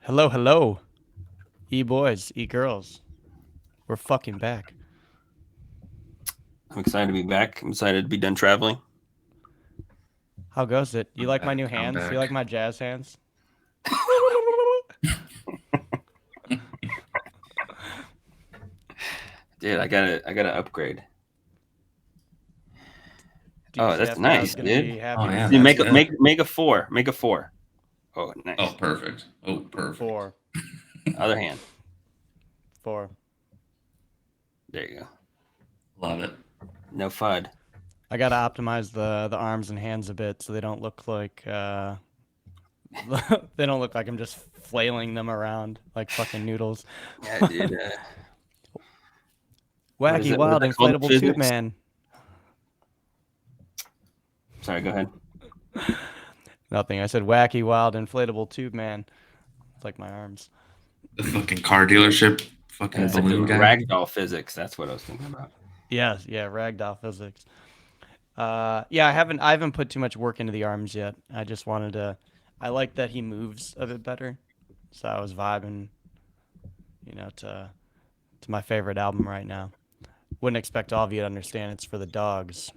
Hello, hello, e-boys, e-girls. We're fucking back. I'm excited to be back. I'm excited to be done traveling. How goes it? You I'm like my back. new I'm hands? You back. like my jazz hands? Dude, I gotta upgrade. Oh, that's Jeff knew I was nice, gonna dude. be happy Oh with yeah, Dude, that's that. good. make a four. Make a four. Oh, Oh, nice. perfect. Oh, perfect. Four, Other hand. four. There you go. Love it. No FUD. I gotta optimize the arms and hands a bit so they don't look like they don't look like I'm just flailing them around like fucking noodles. Yeah, dude. What is Wacky it? What is wild that called? inflatable tube Physics? man. Sorry, go ahead. Nothing. I said wacky wild inflatable tube man. It's like my arms. The fucking car dealership, fucking It's Yeah. like balloon guy. ragdoll physics. That's what I was thinking about. Yeah, ragdoll physics. Yeah, I haven't put too much work into the arms yet. I just wanted to. I like that he moves a bit better, so I was vibing, to my favorite album right now. Wouldn't expect all of you to understand. It's for the dogs.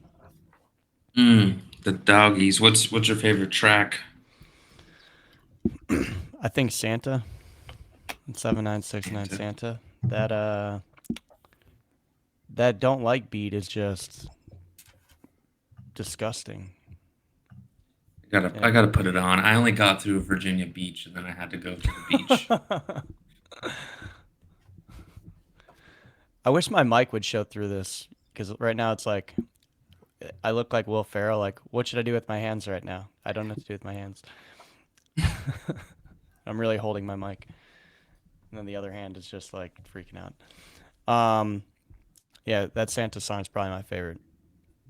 The doggies. What's your favorite track? I think Santa, 7969 Santa. Santa. That don't like beat is just disgusting. I gotta put it on. I only got through Virginia Beach and then I had to go to the beach. I wish my mic would show through this because right now it's like I look like Will Ferrell. Like, what should I do with my hands right now? I don't know what to do with my hands. I'm really holding my mic, and then the other hand is just like freaking out. Yeah, that Santa song is probably my favorite.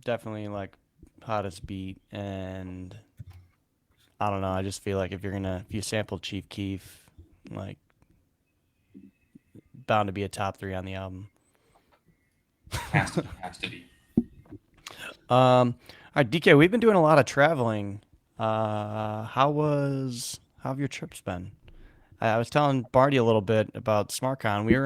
Definitely like hottest beat, and I don't know. I just feel like if you sample Chief Keef, like bound to be a top three on the album. Has to be. Has to be. All right, DK, we've been doing a lot of traveling. How have your trips been? I was telling Barty a little bit about Smartcon. We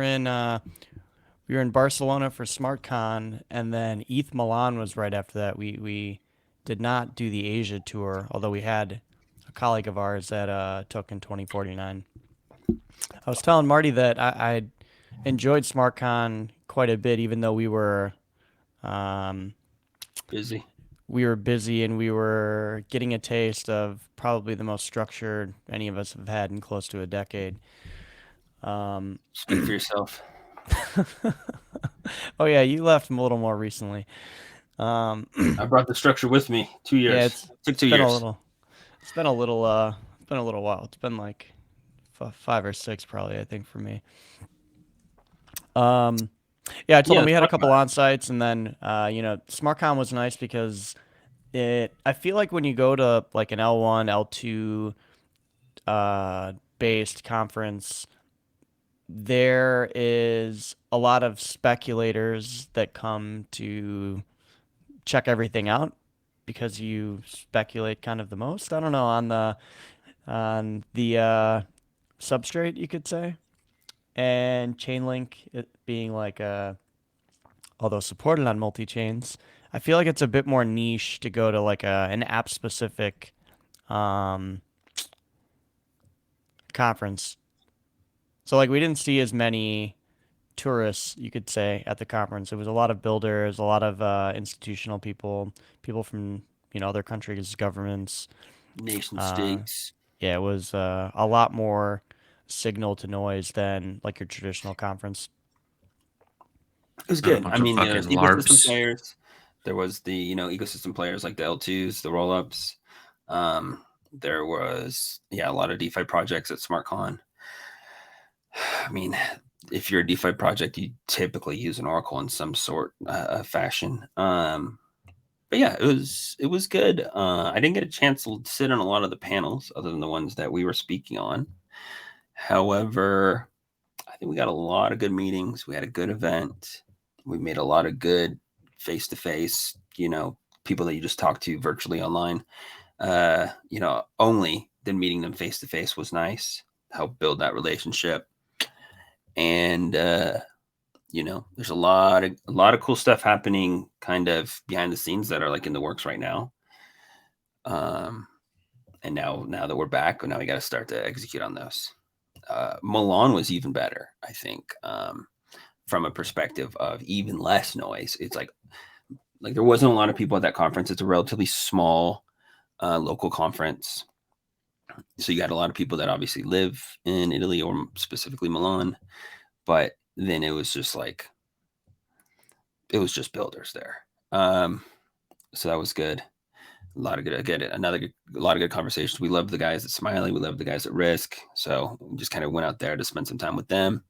were in Barcelona for Smartcon, and then ETH Milan was right after that. We did not do the Asia tour, although we had a colleague of ours that took in 2049. I was telling Marty that I enjoyed Smartcon quite a bit, even though um, Busy. we were busy and we were getting a taste of probably the most structured any of us have had in close to a decade. Um, Speak for yourself. oh yeah, you left a little more recently. Um, I brought the structure with me. 2 yeah, years. it's Took it's two been a years. little, it's been a little while. It's been like 5 or 6 probably, I think, for me. Um, yeah, I told Yeah, him we let's had a talk couple about on sites, and then SmartCon was nice because I feel like when you go to like an L1, L2 based conference, there is a lot of speculators that come to check everything out because you speculate kind of the most. I don't know on the substrate, you could say, and Chainlink it being like although supported on multi chains, I feel like it's a bit more niche to go to like an app specific um, conference. So like we didn't see as many tourists, you could say, at the conference. It was a lot of builders, a lot of institutional people, people from other countries, governments. nation Uh, states. yeah, it was a lot more signal to noise than like your traditional conference. It was Not a good. I bunch of mean, fucking there's ecosystem LARPs. players. There was the ecosystem players like the L2s, the rollups. There was a lot of DeFi projects at SmartCon. I mean, if you're a DeFi project, you typically use an Oracle in some sort of fashion. But yeah, it was good. I didn't get a chance to sit on a lot of the panels other than the ones that we were speaking on. However, I think we got a lot of good meetings. We had a good event. We made a lot of good face to face, people that you just talk to virtually online. Only then meeting them face to face was nice. help build that relationship. And there's a lot of cool stuff happening kind of behind the scenes that are like in the works right now. And now that we're back, now we got to start to execute on those. Milan was even better, I think, from a perspective of even less noise. It's like there wasn't a lot of people at that conference. It's a relatively small local conference. So you got a lot of people that obviously live in Italy or specifically Milan, but then it was just builders there. So that was good. A lot of good, a lot of good conversations. We love the guys at Smiley. We love the guys at Risk. So we just kind of went out there to spend some time with them,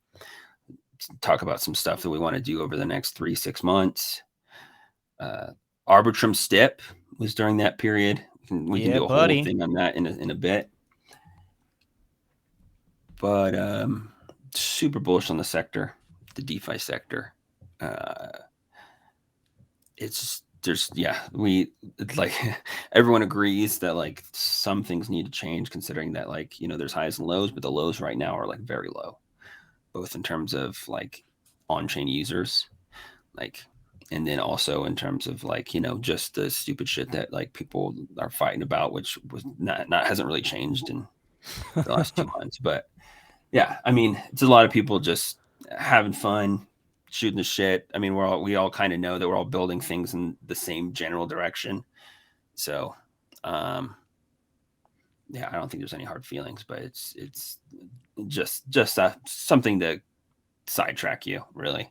talk about some stuff that we want to do over the next 3-6 months. Arbitrum STIP was during that period. We can do a whole thing on that in a bit. But super bullish on the sector, the DeFi sector. Everyone agrees that like some things need to change, considering that like, there's highs and lows, but the lows right now are like very low, both in terms of like on-chain users, like, and then also in terms of like, just the stupid shit that like people are fighting about, which was not hasn't really changed in the last 2 months. But yeah, I mean, it's a lot of people just having fun, shooting the shit. I mean, we all kind of know that we're all building things in the same general direction. So, yeah, I don't think there's any hard feelings, but it's just something to sidetrack you, really.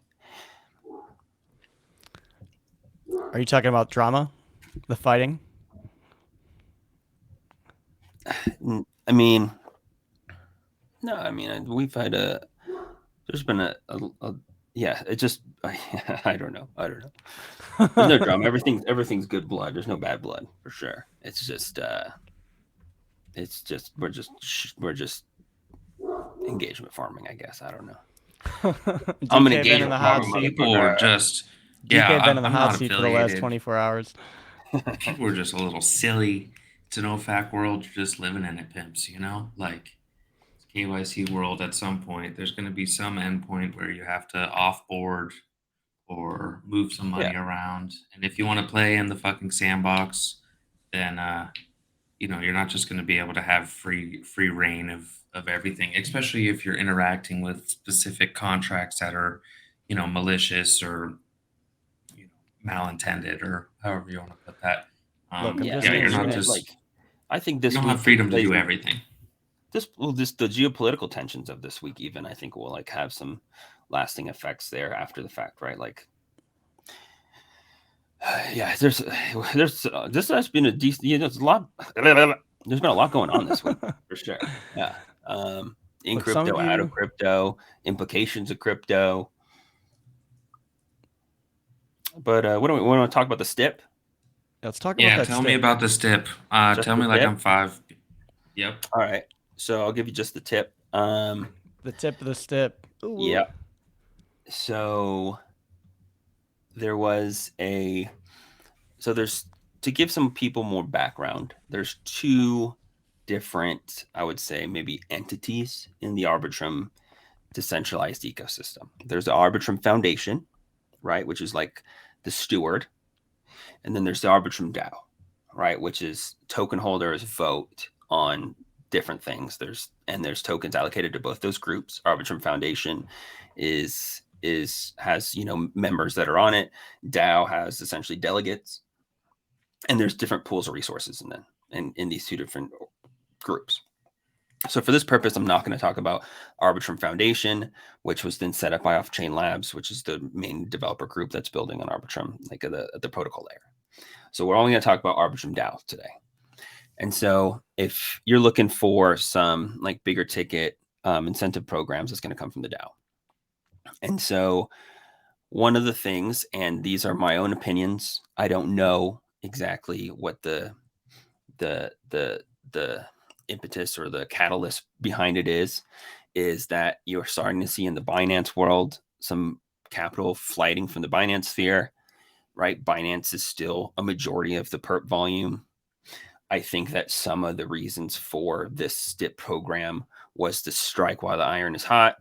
Are you talking about drama, the fighting? I mean, no. I mean, we've had there's been a yeah. It just I don't know. There's no drama. Everything's good blood. There's no bad blood for sure. It's just we're just engagement farming, I guess. I don't know. I'm an engagement farmer. People are just DK been in the hot seat for the last 24 hours. People are just a little silly. It's an OFAC world. You're just living in it, pimps. Like KYC world. At some point, there's going to be some endpoint where you have to offboard or move some money around. And if you want to play in the fucking sandbox, then you're not just going to be able to have free reign of everything, especially if you're interacting with specific contracts that are, malicious or malintended, or however you want to put that. You're not just like, I think this you don't week have freedom to do everything. The geopolitical tensions of this week, even, I think will like have some lasting effects there after the fact, right? Like, yeah, this has been a decent, there's been a lot going on this week for sure. Yeah. In crypto, out of crypto, implications of crypto. But what do we want to talk about? The STIP? Let's talk about that. Tell me about the STIP. Tell me like I'm 5. Yep. All right. So I'll give you just the tip. The tip of the STIP. Ooh. Yeah. So there's to give some people more background, there's 2 different, I would say, maybe entities in the Arbitrum decentralized ecosystem. There's the Arbitrum Foundation, right, which is like the steward. And then there's the Arbitrum DAO, right, which is token holders vote on different things. There's tokens allocated to both those groups. Arbitrum Foundation has members that are on it. DAO has essentially delegates, and there's different pools of resources in these 2 different groups. So for this purpose, I'm not going to talk about Arbitrum Foundation, which was then set up by Off-Chain Labs, which is the main developer group that's building on Arbitrum, like at the protocol layer. So we're only going to talk about Arbitrum DAO today. And so if you're looking for some like bigger ticket incentive programs, it's going to come from the DAO. And so one of the things, and these are my own opinions, I don't know exactly what the impetus or the catalyst behind it is that you're starting to see in the Binance world some capital flighting from the Binance sphere, right? Binance is still a majority of the perp volume. I think that some of the reasons for this STIP program was to strike while the iron is hot,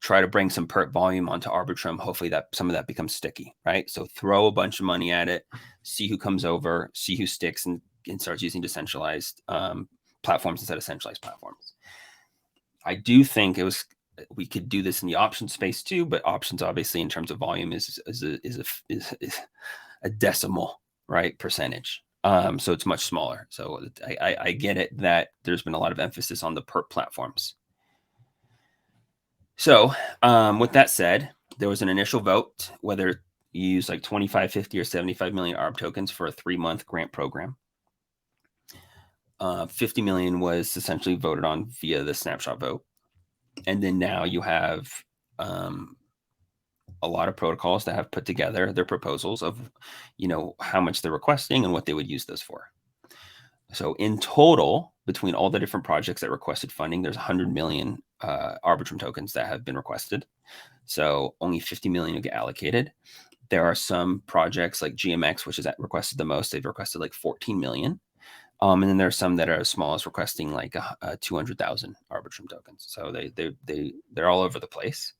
try to bring some perp volume onto Arbitrum. Hopefully that some of that becomes sticky, right? So throw a bunch of money at it, see who comes over, see who sticks and starts using decentralized platforms instead of centralized platforms. I do think we could do this in the option space too, but options obviously in terms of volume is a decimal, right, percentage. So it's much smaller. So I get it that there's been a lot of emphasis on the perp platforms. So with that said, there was an initial vote whether you use like 25, 50, or 75 million ARB tokens for a 3-month grant program. 50 million was essentially voted on via the snapshot vote. And then now you have a lot of protocols that have put together their proposals of, how much they're requesting and what they would use those for. So in total, between all the different projects that requested funding, there's 100 million Arbitrum tokens that have been requested. So only 50 million will get allocated. There are some projects like GMX, which is requested the most. They've requested like 14 million. And then there are some that are as small as requesting like 200,000 Arbitrum tokens. So they're all over the place.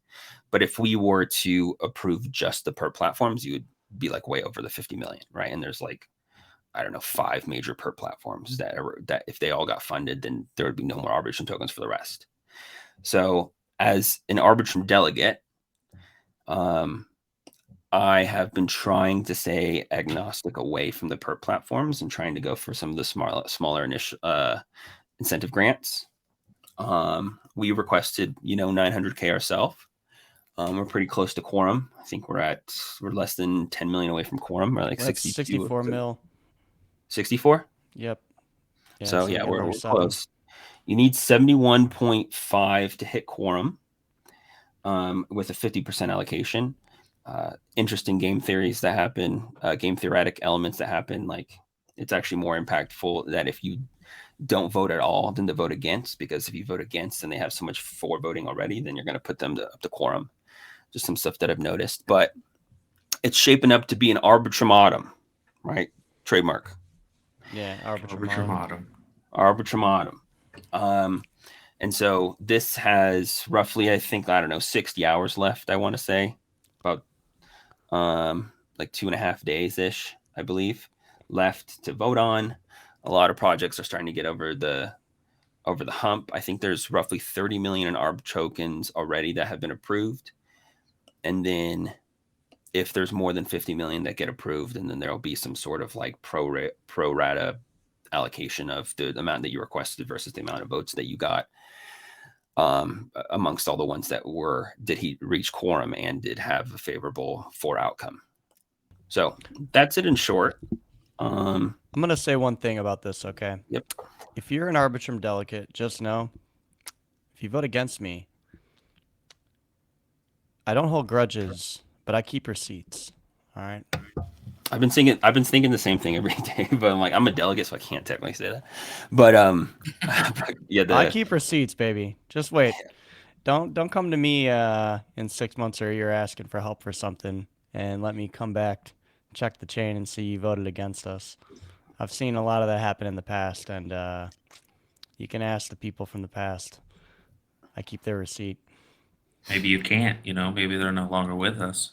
But if we were to approve just the perp platforms, you would be like way over the 50 million, right? And there's like, I don't know, 5 major perp platforms that if they all got funded, then there would be no more Arbitrum tokens for the rest. So as an Arbitrum delegate, I have been trying to stay agnostic away from the perp platforms and trying to go for some of the smaller initial incentive grants. We requested, 900K ourselves. We're pretty close to quorum. I think we're less than 10 million away from quorum. We're like 64 mil. 64? Yep. Yeah, so yeah, we're close. You need 71.5 to hit quorum with a 50% allocation. Interesting game theories that happen, game theoretic elements that happen. Like it's actually more impactful that if you don't vote at all than to vote against, because if you vote against and they have so much for voting already, then you're going to put them up to quorum. Just some stuff that I've noticed, but it's shaping up to be an Arbitrum Autumn, right? Trademark. Yeah, Arbitrum Autumn. Arbitrum Autumn. And so this has roughly, I think, 60 hours left, I want to say. About like 2.5 days ish, I believe, left to vote on. A lot of projects are starting to get over the hump. I think there's roughly 30 million in ARB tokens already that have been approved. And then if there's more than 50 million that get approved, and then there'll be some sort of like pro rata allocation of the amount that you requested versus the amount of votes that you got amongst all the ones that did he reach quorum and did have a favorable for outcome. So that's it in short. I'm going to say one thing about this, okay? Yep. If you're an Arbitrum delegate, just know, if you vote against me, I don't hold grudges, but I keep receipts. All right. I've been thinking the same thing every day, but I'm like, I'm a delegate, so I can't technically say that. But yeah, I keep receipts, baby. Just wait. Don't come to me in 6 months or a year asking for help for something, and let me come back, check the chain, and see you voted against us. I've seen a lot of that happen in the past, and you can ask the people from the past. I keep their receipt. Maybe you can't, maybe they're no longer with us.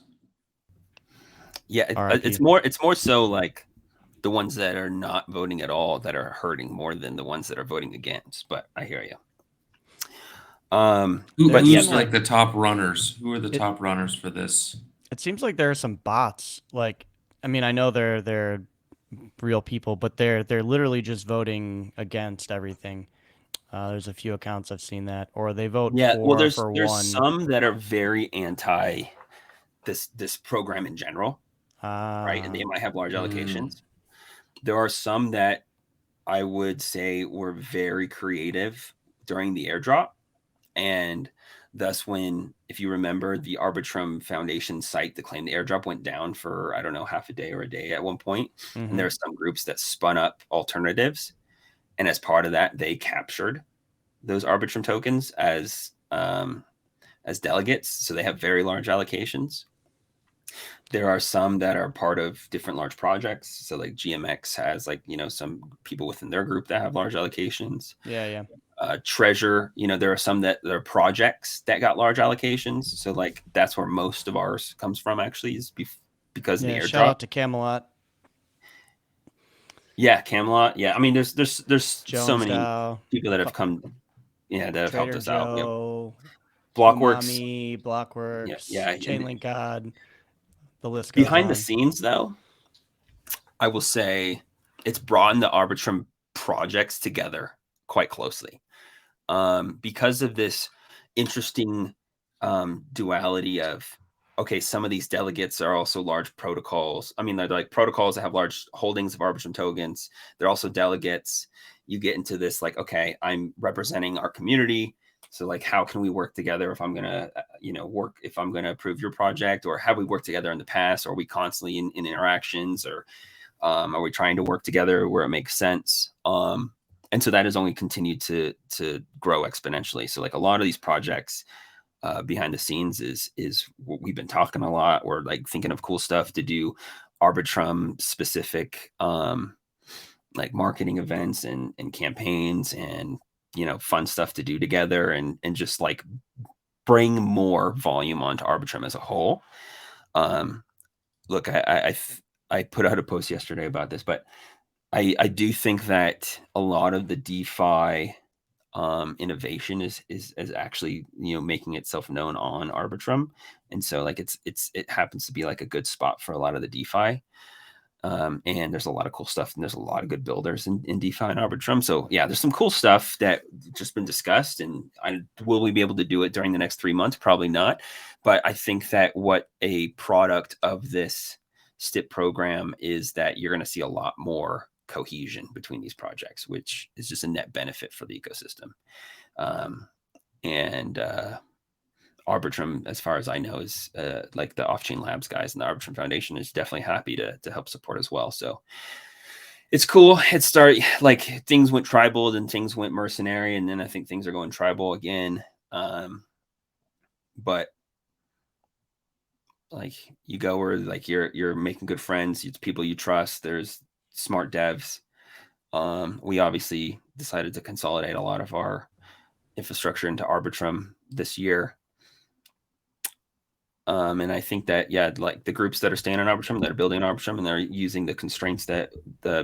Yeah, it's more so like the ones that are not voting at all that are hurting more than the ones that are voting against. But I hear you. Who's like the top runners? Who are the top runners for this? It seems like there are some bots. Like, I mean, I know they're real people, but they're literally just voting against everything. There's a few accounts I've seen that, or they vote there's one. Some that are very anti this program in general, right? And they might have large allocations. There are some that I would say were very creative during the airdrop, and thus if you remember, the Arbitrum Foundation site that claimed the airdrop went down for, I don't know, half a day or a day at one point. And there are some groups that spun up alternatives. And as part of that, they captured those Arbitrum tokens as delegates. So they have very large allocations. There are some that are part of different large projects. So like GMX has like, some people within their group that have large allocations. Yeah. Treasure, there are some that are projects that got large allocations. So like that's where most of ours comes from actually, is because of the Shout airdrop. out to Camelot. Yeah, Camelot. Yeah, I mean, there's so many Jonestown, people that have come, that have helped Trader us out. Yeah, Joe, Blockworks. Umami, Blockworks, Yeah. Chainlink God. The list goes Behind on. the scenes, though, I will say it's brought the Arbitrum projects together quite closely, because of this interesting duality of, okay, some of these delegates are also large protocols. I mean, they're like protocols that have large holdings of Arbitrum tokens. They're also delegates. You get into this like, okay, I'm representing our community. So like, how can we work together if I'm going to, if I'm going to approve your project, or have we worked together in the past? Or are we constantly in interactions, or are we trying to work together where it makes sense? And so that has only continued to grow exponentially. So like a lot of these projects behind the scenes is what we've been talking a lot. We're like thinking of cool stuff to do, Arbitrum specific, like marketing events and campaigns, and fun stuff to do together, and just like bring more volume onto Arbitrum as a whole. Look, I put out a post yesterday about this, but I do think that a lot of the DeFi innovation is actually making itself known on Arbitrum, and so like it happens to be like a good spot for a lot of the DeFi. And there's a lot of cool stuff, and there's a lot of good builders in DeFi and Arbitrum. So yeah, there's some cool stuff that just been discussed, and will we be able to do it during the next 3 months? Probably not. But I think that what a product of this STIP program is that you're going to see a lot more cohesion between these projects, which is just a net benefit for the ecosystem. And Arbitrum, as far as I know, is like the Off-Chain Labs guys and the Arbitrum Foundation is definitely happy to help support as well. So it's cool. It started like things went tribal, then things went mercenary, and then I think things are going tribal again. But like you go where like you're making good friends, it's people you trust. There's smart devs. We obviously decided to consolidate a lot of our infrastructure into Arbitrum this year. And I think that, like the groups that are staying on Arbitrum, that are building on Arbitrum, and they're using the constraints the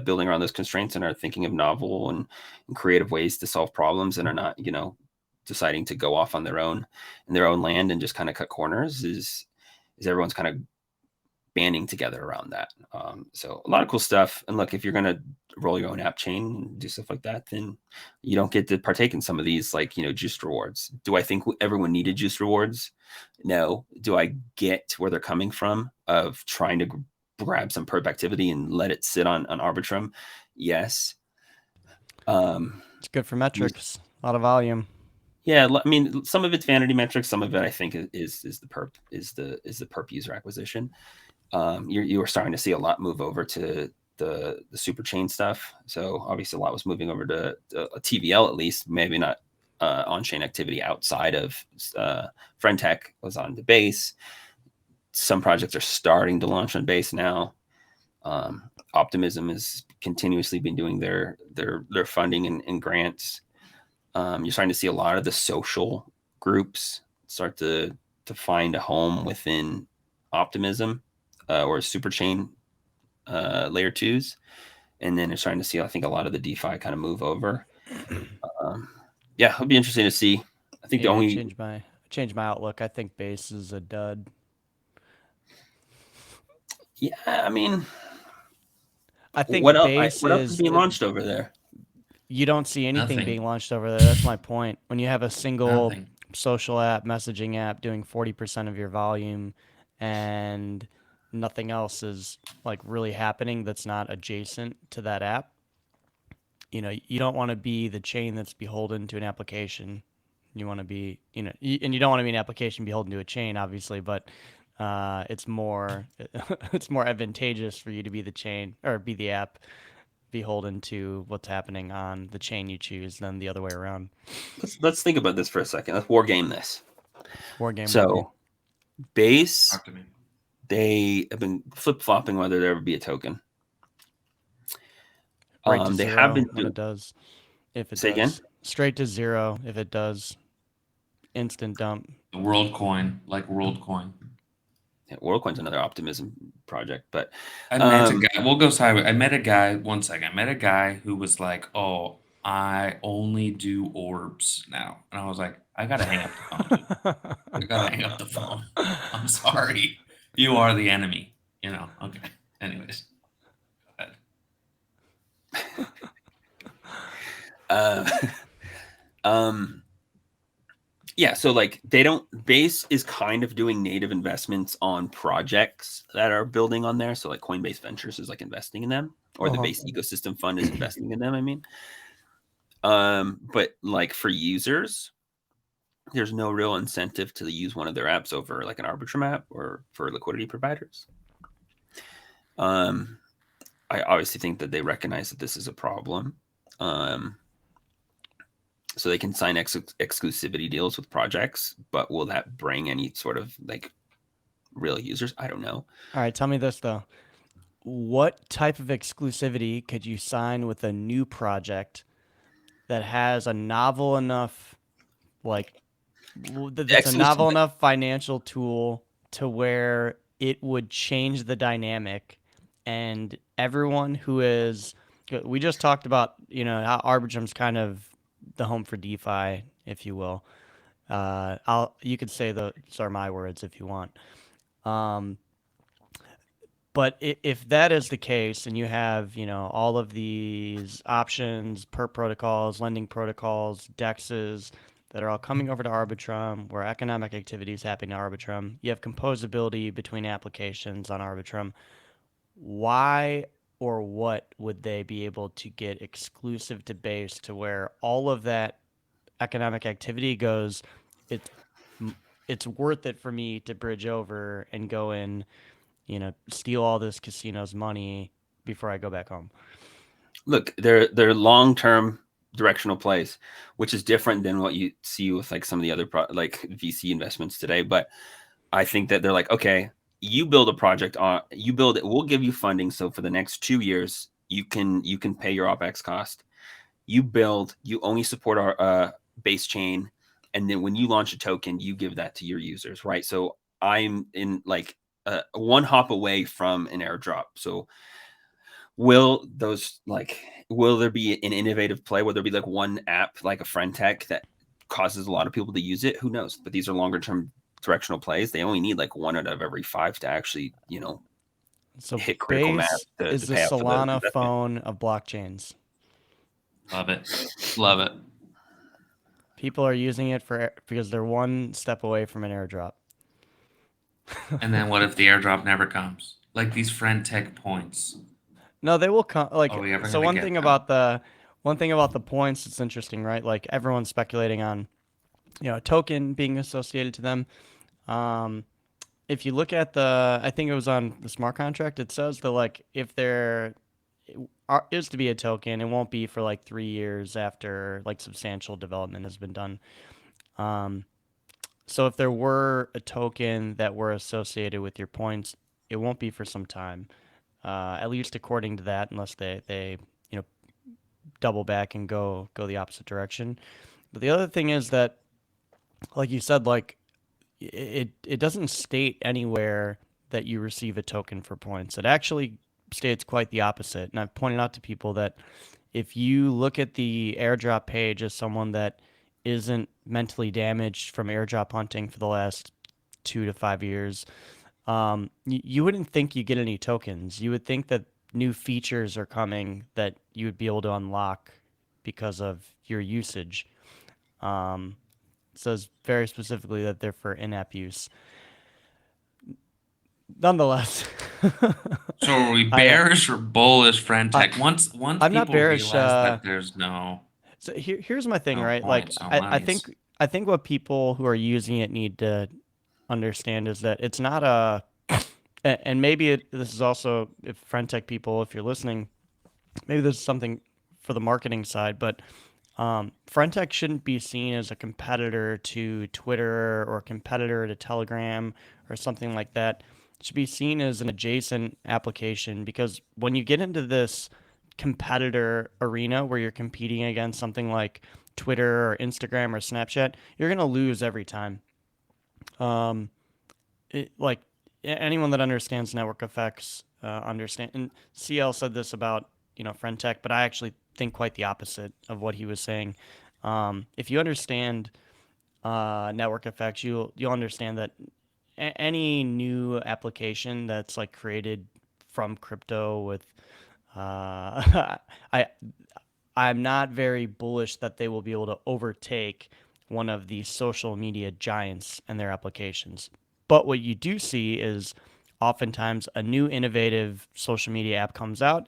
building around those constraints, and are thinking of novel and creative ways to solve problems, and are not, deciding to go off on their own in their own land and just kind of cut corners, is everyone's kind of banding together around that. So a lot of cool stuff. And look, if you're going to roll your own app chain and do stuff like that, then you don't get to partake in some of these, like, juiced rewards. Do I think everyone needed juiced rewards? No. Do I get where they're coming from of trying to grab some perp activity and let it sit on Arbitrum? Yes. It's good for metrics. A lot of volume. Yeah, I mean, some of it's vanity metrics. Some of it, I think, is the perp perp user acquisition. You were starting to see a lot move over to the super chain stuff. So obviously a lot was moving over to a TVL, at least, maybe not on-chain activity outside of FriendTech was on the base. Some projects are starting to launch on base now. Optimism has continuously been doing their funding and grants. You're starting to see a lot of the social groups start to find a home within Optimism or super chain layer 2s. And then you're starting to see, I think, a lot of the DeFi kind of move over. Yeah, it'll be interesting to see. I think I changed my outlook. I think base is a dud. Yeah, I mean, I think what else is being launched over there? You don't see anything Nothing. being launched over there. That's my point. When you have a single Nothing. social app, messaging app doing 40% of your volume, and nothing else is like really happening that's not adjacent to that app, you don't want to be the chain that's beholden to an application. You want to be, and you don't want to be an application beholden to a chain, obviously, but it's more it's more advantageous for you to be the chain or be the app beholden to what's happening on the chain you choose than the other way around. Let's think about this for a second. Let's war game this. War game. So base they have been flip-flopping whether there would be a token. Right to They zero have been when it does. If it Say again? does. Straight to zero if it does. Instant dump. The world coin, like WorldCoin. Yeah, WorldCoin's another optimism project, but I met a guy. We'll go sideways. I met a guy. One second. I met a guy who was like, "Oh, I only do orbs now," and I was like, "I gotta hang up the phone, dude. I gotta hang up the phone. I'm sorry. You are the enemy." You know. Okay. Anyways, go ahead. um, yeah, so like Base is kind of doing native investments on projects that are building on there. So like Coinbase Ventures is like investing in them, or the Base ecosystem fund is investing in them. I mean, but like for users, there's no real incentive to use one of their apps over like an Arbitrum app or for liquidity providers. I obviously think that they recognize that this is a problem. So they can sign exclusivity deals with projects, but will that bring any sort of like real users? I don't know. All right, tell me this though. What type of exclusivity could you sign with a new project that has a novel enough, like, that's a novel enough financial tool to where it would change the dynamic, and everyone who is, we just talked about, how Arbitrum's kind of the home for DeFi, if you will. You could say those are my words if you want. But if that is the case, and you have, all of these options, perp protocols, lending protocols, DEXs that are all coming over to Arbitrum, where economic activity is happening to Arbitrum, you have composability between applications on Arbitrum. Why or what would they be able to get exclusive to Base to where all of that economic activity goes, it's worth it for me to bridge over and go in, steal all this casino's money before I go back home? Look, they're long-term directional plays, which is different than what you see with like some of the other like VC investments today. But I think that they're like, okay, you build a project you build it, we'll give you funding. So for the next 2 years, you can pay your OpEx cost. You only support our Base chain. And then when you launch a token, you give that to your users, right? So I'm in like one hop away from an airdrop. So will there be an innovative play? Will there be like one app like a FriendTech that causes a lot of people to use it? Who knows? But these are longer term directional plays. They only need like 1 out of every 5 to actually, So hit critical mass Base to is the pay out for the Solana investment. phone of blockchains. Love it. Love it. People are using it because they're one step away from an airdrop. And then what if the airdrop never comes? Like these FriendTech points. No, they will come. Like, Are we ever so gonna one get thing them? about the points that's interesting, right? Like everyone's speculating on, a token being associated to them. If you look at I think it was on the smart contract, it says that like if there is to be a token, it won't be for like 3 years after like substantial development has been done. So if there were a token that were associated with your points, it won't be for some time, at least according to that, unless they double back and go the opposite direction. But the other thing is that, like you said, like it doesn't state anywhere that you receive a token for points. It actually states quite the opposite. And I've pointed out to people that if you look at the airdrop page as someone that isn't mentally damaged from airdrop hunting for the last 2 to 5 years, you wouldn't think you get any tokens. You would think that new features are coming that you would be able to unlock because of your usage. It says very specifically that they're for in-app use. Nonetheless, So are we bearish or bullish FriendTech? Once I'm people not bearish. realize that there's no So here's my thing, right? Like points, no I monies. think what people who are using it need to understand is that it's not a, and maybe this is also, if FriendTech people, if you're listening, maybe this is something for the marketing side, but FriendTech shouldn't be seen as a competitor to Twitter or a competitor to Telegram or something like that. should be seen as an adjacent application, because when you get into this competitor arena where you're competing against something like Twitter or Instagram or Snapchat, you're going to lose every time. Um, like anyone that understands network effects understand. And CL said this about FriendTech, but I actually think quite the opposite of what he was saying. If you understand network effects, you'll understand that any new application that's like created from crypto with I I'm not very bullish that they will be able to overtake one of the social media giants and their applications. But what you do see is oftentimes a new innovative social media app comes out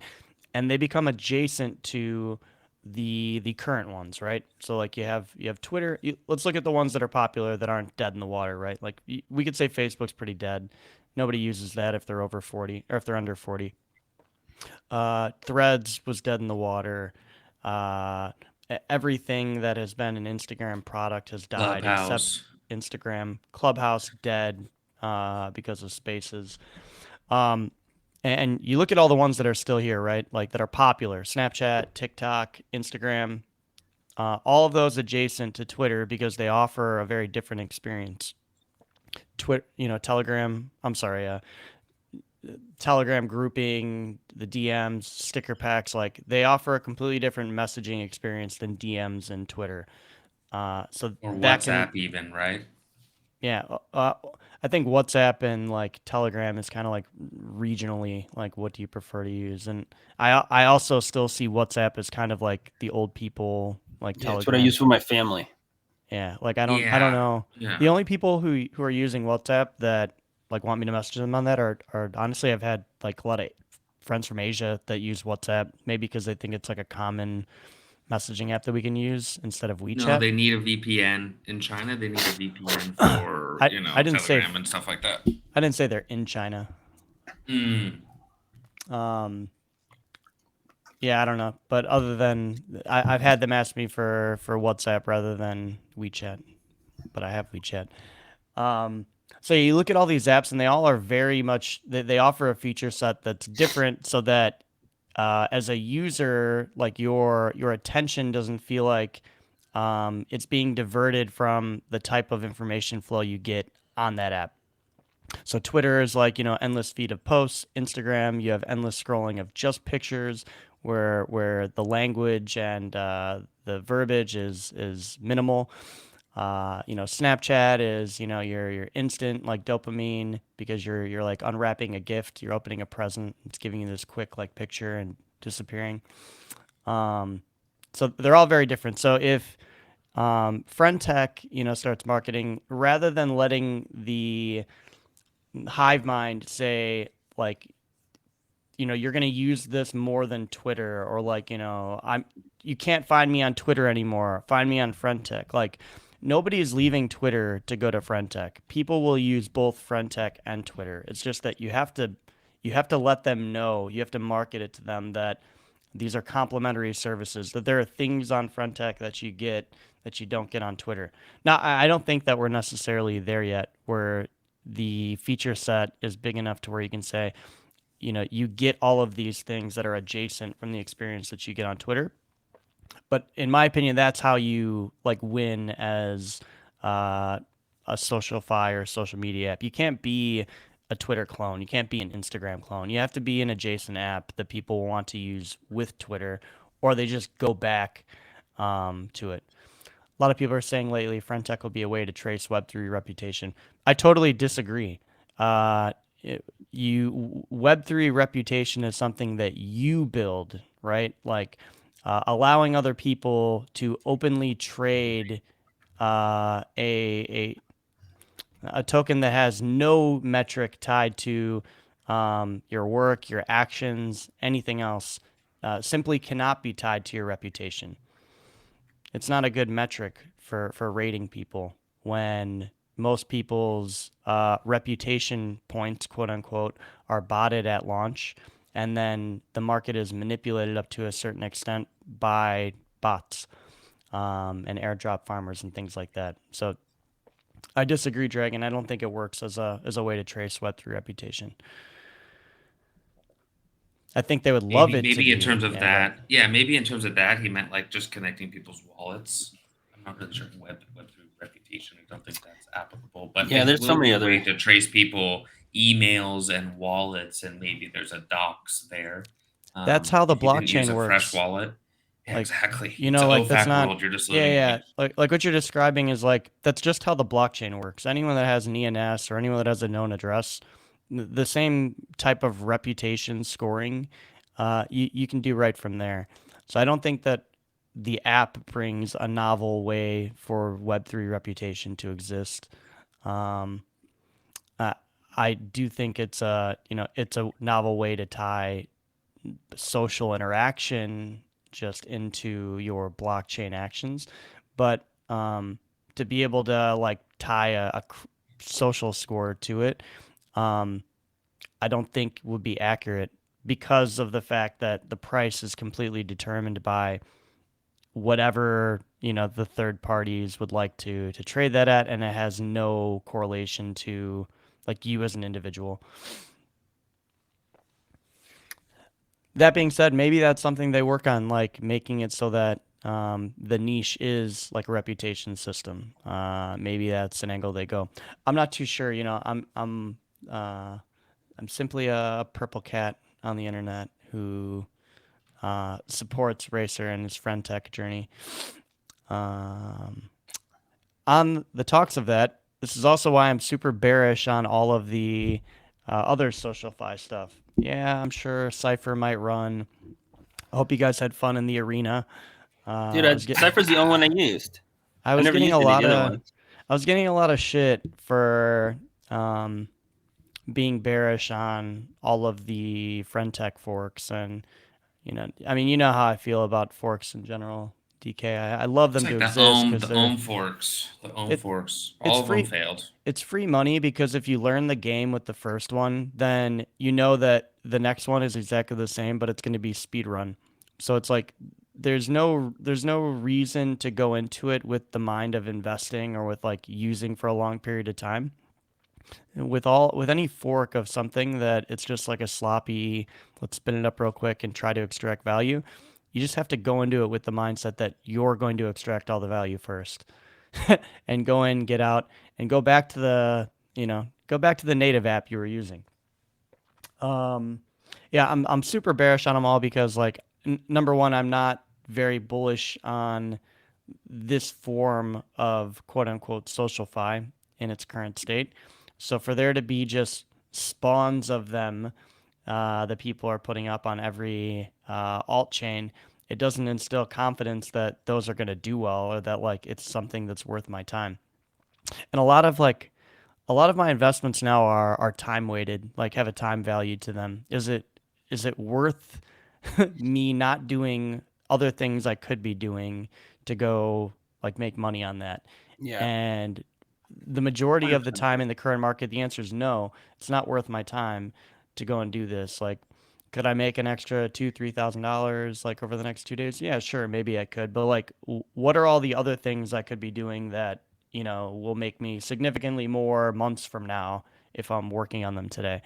and they become adjacent to the current ones, right? So like you have Twitter. Let's look at the ones that are popular that aren't dead in the water, right? Like we could say Facebook's pretty dead. Nobody uses that if they're over 40 or if they're under 40. Threads was dead in the water. Uh, Everything that has been an Instagram product has died except Clubhouse. Instagram. Clubhouse dead because of Spaces. Um, and you look at all the ones that are still here, right? Like that are popular: Snapchat, TikTok, Instagram. All of those adjacent to Twitter because they offer a very different experience. Telegram. I'm sorry, Telegram grouping, the DMs, sticker packs, like they offer a completely different messaging experience than DMs and Twitter. So Or that can, WhatsApp even, right? yeah, I think WhatsApp and like Telegram is kind of like regionally, like what do you prefer to use? And I also still see WhatsApp as kind of like the old people, like Yeah, it's what I Telegram. use for my family. Yeah, like I don't Yeah. know. The Yeah. only people who are using WhatsApp that like want me to message them on that are honestly, I've had like a lot of friends from Asia that use WhatsApp, maybe because they think it's like a common messaging app that we can use instead of No, WeChat. they need a VPN. In China, they need a VPN for, I didn't say Telegram and stuff like that. I didn't say they're in China. Mm. Um, yeah, I don't know, but other than I've had them ask me for WhatsApp rather than WeChat, but I have WeChat. Um, so you look at all these apps, and they all are very much they offer a feature set that's different, so that as a user, like your attention doesn't feel like it's being diverted from the type of information flow you get on that app. So Twitter is like endless feed of posts. Instagram, you have endless scrolling of just pictures, where the language and the verbiage is minimal. Snapchat is your instant like dopamine because you're like unwrapping a gift, you're opening a present, it's giving you this quick like picture and disappearing. Um, so they're all very different. So if FriendTech starts marketing rather than letting the hive mind say like you're going to use this more than Twitter, or like you can't find me on Twitter anymore, find me on FriendTech. Like nobody is leaving Twitter to go to FriendTech. People will use both FriendTech and Twitter. It's just that you have to let them know, you have to market it to them that these are complementary services, that there are things on FriendTech that you get that you don't get on Twitter. Now, I don't think that we're necessarily there yet where the feature set is big enough to where you can say, you get all of these things that are adjacent from the experience that you get on Twitter. But in my opinion, that's how you like win as uh, a social-fi or social media app. You can't be a Twitter clone. You can't be an Instagram clone. You have to be an adjacent app that people want to use with Twitter, or they just go back to it. A lot of people are saying lately FriendTech will be a way to trace Web3 reputation. I totally disagree. Uh, Web3 reputation is something that you build, right? Like allowing other people to openly trade a token that has no metric tied to your work, your actions, anything else, simply cannot be tied to your reputation. It's not a good metric for rating people when most people's reputation points, quote unquote, are botted at launch, and then the market is manipulated up to a certain extent by bots and airdrop farmers and things like that. So I disagree, Dragon. I don't think it works as a way to trace Web3 reputation. I think they would love it to Maybe in terms be, of yeah, but that, yeah, maybe in terms of that, he meant like just connecting people's wallets. I'm not really sure web through reputation. I don't think that's applicable, but Yeah, it there's so will many be a way other. to trace people emails and wallets, and maybe there's a docs there. that's how the If you didn't use blockchain a fresh works. wallet, yeah, Like, exactly. you It's know, an like that's OFAC not, world. You're just yeah, living in yeah. it. Like what you're describing is like that's just how the blockchain works. Anyone that has an ENS or anyone that has a known address, the same type of reputation scoring, you can do right from there. So I don't think that the app brings a novel way for Web3 reputation to exist. Um, I, I do think it's it's a novel way to tie social interaction just into your blockchain actions. But to be able to like tie a social score to it, um, I don't think would be accurate because of the fact that the price is completely determined by whatever the third parties would like to trade that at, and it has no correlation to like you as an individual. That being said, maybe that's something they work on, like making it so that the niche is like a reputation system. Maybe that's an angle they go. I'm not too sure. Uh, I'm simply a purple cat on the internet who supports Racer and his FriendTech journey. Um, on the talks of that, this is also why I'm super bearish on all of the other SocialFi stuff. Yeah, I'm sure Cypher might run. I hope you guys had fun in the arena. Dude, I was get, Cypher's the only one I used. I I was never getting used a any of lot the other of, ones. I was getting a lot of shit for um, being bearish on all of the FriendTech forks, and I mean, you know how I feel about forks in general. DK, I love It's them to like exist because the they're forks, the it forks. it's All of them free. failed. It's free money because if you learn the game with the first one, then you know that the next one is exactly the same, but it's going to be speed run. So it's like there's no reason to go into it with the mind of investing or with like using for a long period of time. With any fork of something that it's just like a sloppy, let's spin it up real quick and try to extract value. You just have to go into it with the mindset that you're going to extract all the value first. And go in, get out, and go back to the native app you were using. Um, yeah, I'm super bearish on them all because like number one, I'm not very bullish on this form of quote unquote social fi in its current state. So for there to be just spawns of them that people are putting up on every alt chain, it doesn't instill confidence that those are going to do well or that like it's something that's worth my time. And a lot of my investments now are time weighted, like have a time value to them. Is it worth me not doing other things I could be doing to go like make money on that? Yeah, And the majority of the 100% time agree. in the current market, the answer is no. It's not worth my time to go and do this. Like, could I make an extra $2,000-3,000 like over the next 2 days? Yeah, sure, maybe I could. But like, what are all the other things I could be doing that will make me significantly more months from now if I'm working on them today?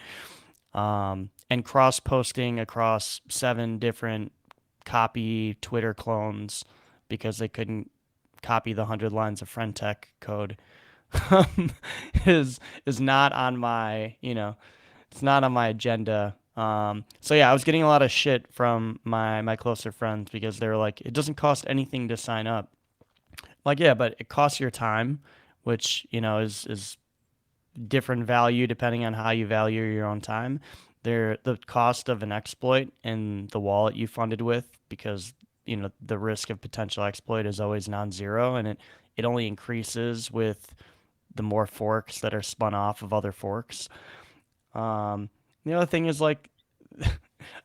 And cross posting across 7 different copy Twitter clones because they couldn't copy the 100 lines of FriendTech code um, is not on my it's not on my agenda. So yeah, I was getting a lot of shit from my closer friends because they were like, it doesn't cost anything to sign up. Like, yeah, but it costs your time, which is different value depending on how you value your own time. The cost of an exploit and the wallet you funded with, because the risk of potential exploit is always non-zero, and it only increases with the more forks that are spun off of other forks. Um, the other thing is like,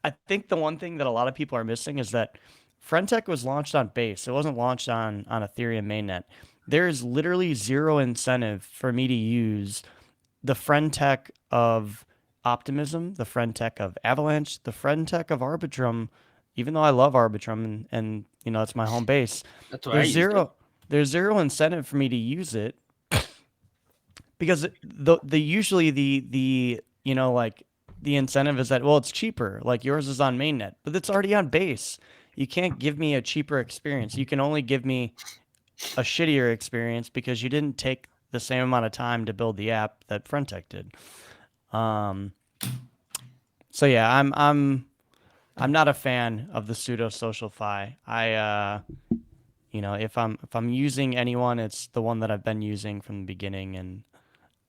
I think the one thing that a lot of people are missing is that FriendTech was launched on Base. It wasn't launched on Ethereum mainnet. There is literally zero incentive for me to use the FriendTech of Optimism, the FriendTech of Avalanche, the FriendTech of Arbitrum. Even though I love Arbitrum and it's my home base, That's why I there's used it. zero there's zero incentive for me to use it because the usually the you know, like the incentive is that, well, it's cheaper, like yours is on mainnet, but it's already on base. You can't give me a cheaper experience. You can only give me a shittier experience because you didn't take the same amount of time to build the app that FriendTech did. So yeah, I'm not a fan of the pseudo social fi. You know, if I'm using anyone, it's the one that I've been using from the beginning, and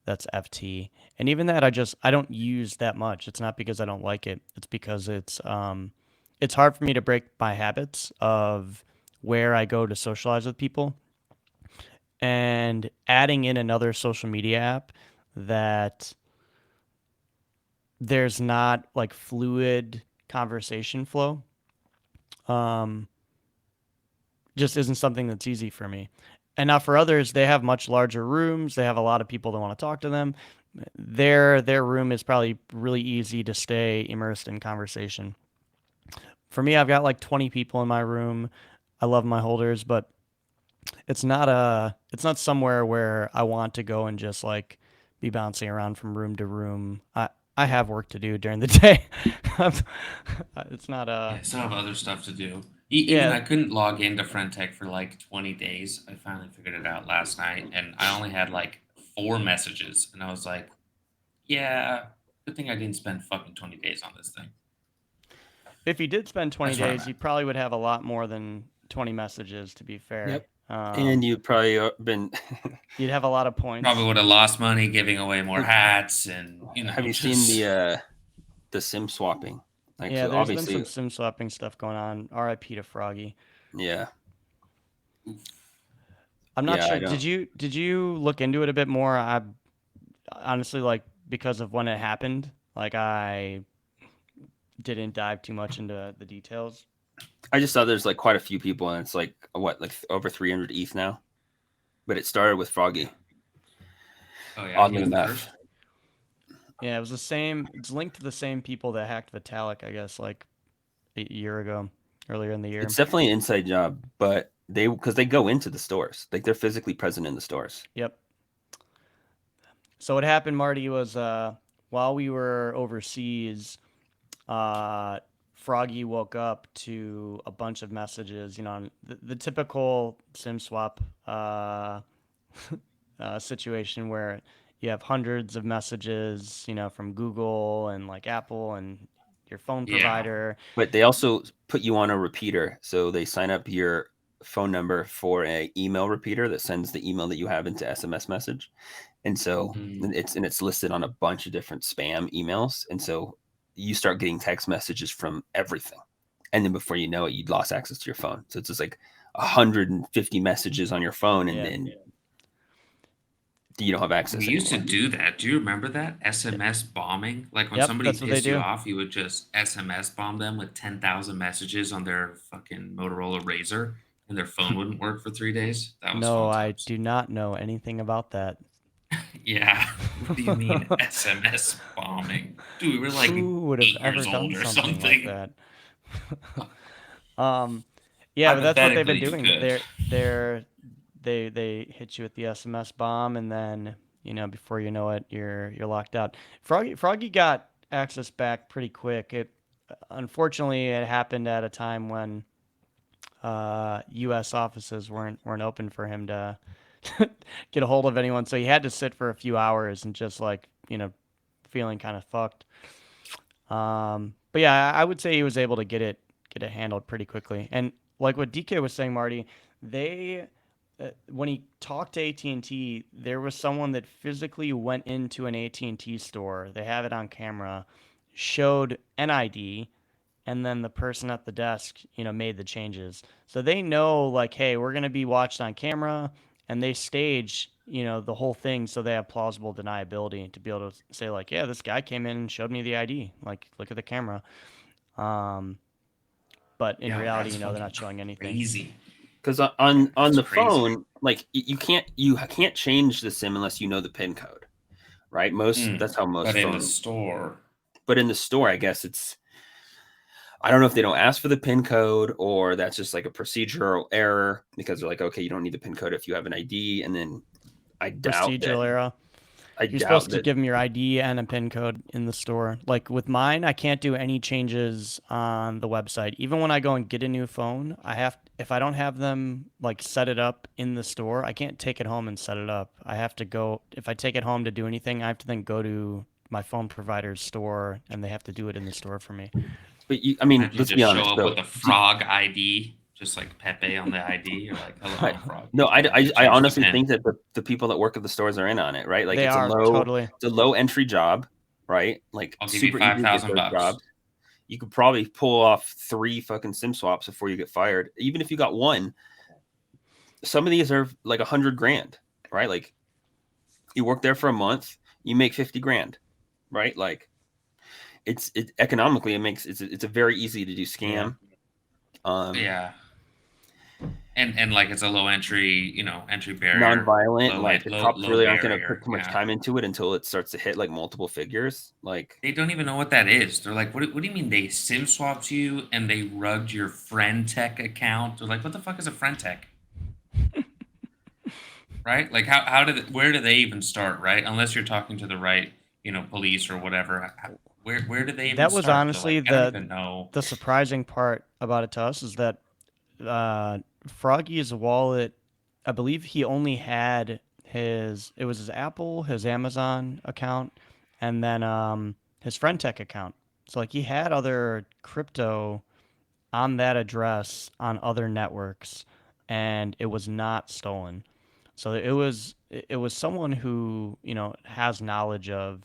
that's FT. And even that, I don't use that much. It's not because I don't like it. It's because it's hard for me to break my habits of where I go to socialize with people, and adding in another social media app that there's not like fluid conversation flow just isn't something that's easy for me. And now for others, they have much larger rooms. They have a lot of people that want to talk to them. Their room is probably really easy to stay immersed in conversation. For me, I've got like 20 people in my room. I love my holders, but it's not somewhere where I want to go and just like be bouncing around from room to room. I have work to do during the day. It's not Yeah, I still have other stuff to do. Even yeah, I couldn't log into FriendTech for like 20 days. I finally figured it out last night, and I only had like 4 messages, and I was like, "Yeah, good thing I didn't spend fucking 20 days on this thing." if you did spend 20 That's where I'm days, at. you probably would have a lot more than 20 messages, to be fair. Yep. And you've probably been. You'd have a lot of Probably points. would have lost money giving away more hats, and Have you seen just the sim swapping? Like, Yeah, so there's been obviously, some sim swapping stuff going on. RIP to Froggy. yeah, I'm not yeah. sure. I don't. Did you look into it a bit more? I honestly, like, because of when it happened, like I didn't dive too much into the details. I just saw there's like quite a few people, and it's like what, like over 300 ETH now. But it started with Froggy. oh yeah, he Oddly was the enough. first. Yeah, it was the same. It's linked to the same people that hacked Vitalik, I guess, like a year ago, earlier in the year. It's definitely an inside job, but because they go into the stores, like they're physically present in the stores. Yep. So what happened, Marty, was while we were overseas, Froggy woke up to a bunch of messages, you know, the typical SIM swap situation where you have hundreds of messages, you know, from Google and like Apple and your phone Yeah. provider. But they also put you on a repeater, so they sign up your phone number for a email repeater that sends the email that you have into SMS message, and so Mm. it's listed on a bunch of different spam emails, and so you start getting text messages from everything, and then before you know it, you'd lost access to your phone. So it's just like 150 messages on your phone, and Yeah. then you don't have We access used to anymore. do that. Do you remember that? SMS bombing? Like when Yep, somebody that's what they pissed you do. off, you would just SMS bomb them with 10,000 messages on their fucking Motorola Razr, and their phone wouldn't work for 3 days. That was No, fun I times. do not know anything about that. Yeah. What do you mean SMS bombing? Dude, we were like Who would have 8 ever years done old or something like something. that? Um, yeah, but that's what they've been Hypothetically, you doing. could. They hit you with the SMS bomb, and then you know before you know it, you're locked out. Froggy got access back pretty quick. It unfortunately it happened at a time when U.S. offices weren't open for him to get a hold of anyone, so he had to sit for a few hours and just like you know feeling kind of fucked. But yeah, I would say he was able to get it handled pretty quickly. And like what DK was saying, Marty, they when he talked to AT&T, there was someone that physically went into an AT&T store. They have it on camera, showed an ID, and then the person at the desk, you know, made the changes. So they know like, hey, we're going to be watched on camera, and they stage, you know, the whole thing so they have plausible deniability to be able to say like, yeah, this guy came in and showed me the ID. Like, look at the camera. Um, but in Yeah, reality, that's you know, they're fucking not showing anything. crazy. Because on That's the crazy. phone, like you can't change the sim unless you know the pin code, right? That's how most But in the phone. store, But in the store, I guess I don't know if they don't ask for the pin code or that's just like a procedural error because they're like, okay, you don't need the pin code if you have an ID, and then I doubt that. Procedural era. You're doubt supposed to that. give them your ID and a PIN code in the store. Like with mine, I can't do any changes on the website. Even when I go and get a new phone, if I don't have them like set it up in the store, I can't take it home and set it up. I have to go, if I take it home to do anything, I have to then go to my phone provider's store and they have to do it in the store for me. But I mean, Have you let's be just show honest up though. with a frog ID, just like Pepe on the ID? You're like, hello, I'm Frog. No, Can I I change the honestly PIN? think that the people that work at the stores are in on it, right? Like They are totally. it's a low entry job, right? Like I'll give you super easy to get 5,000 those bucks. jobs. You could probably pull off 3 fucking SIM swaps before you get fired. Even if you got one, some of these are like 100 grand, right? Like you work there for a month, you make 50 grand, right? Like it economically it's a very easy to do scam. Yeah. And like it's a low entry, entry barrier. Non-violent, like the cops low really aren't going to barrier. put too much time into it until it starts to hit like multiple figures. Like They don't even know what that is. They're like, what do you mean they SIM swapped you and they rugged your FriendTech account? They're like, what the fuck is a FriendTech? Right? Like where do they even start, right? Unless you're talking to the right, police or whatever. Where do they even That start? was honestly I don't even know. the surprising part about it to us is that Froggy's wallet, I believe he only had it was his Apple, his Amazon account, and then his FriendTech account. So like he had other crypto on that address on other networks, and it was not stolen. So it was someone who has knowledge of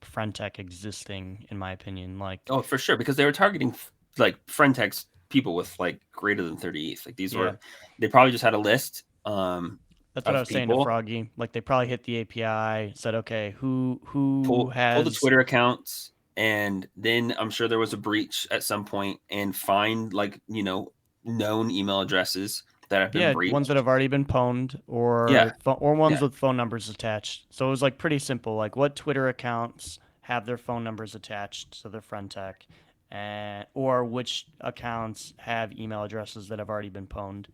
FriendTech existing, in my opinion. Like oh, for sure, because they were targeting like FriendTech's people with like greater than 30 ETH. Like these Yeah. were, they probably just had a list. That's what I was saying to Froggy. Like they probably hit the API, said, okay, who pull has the Twitter accounts, and then I'm sure there was a breach at some point, and find like known email addresses that have been breached. ones that have already been pwned or ones with phone numbers attached. So it was like pretty simple. Like what Twitter accounts have their phone numbers attached to their FriendTech, and or which accounts have email addresses that have already been pwned,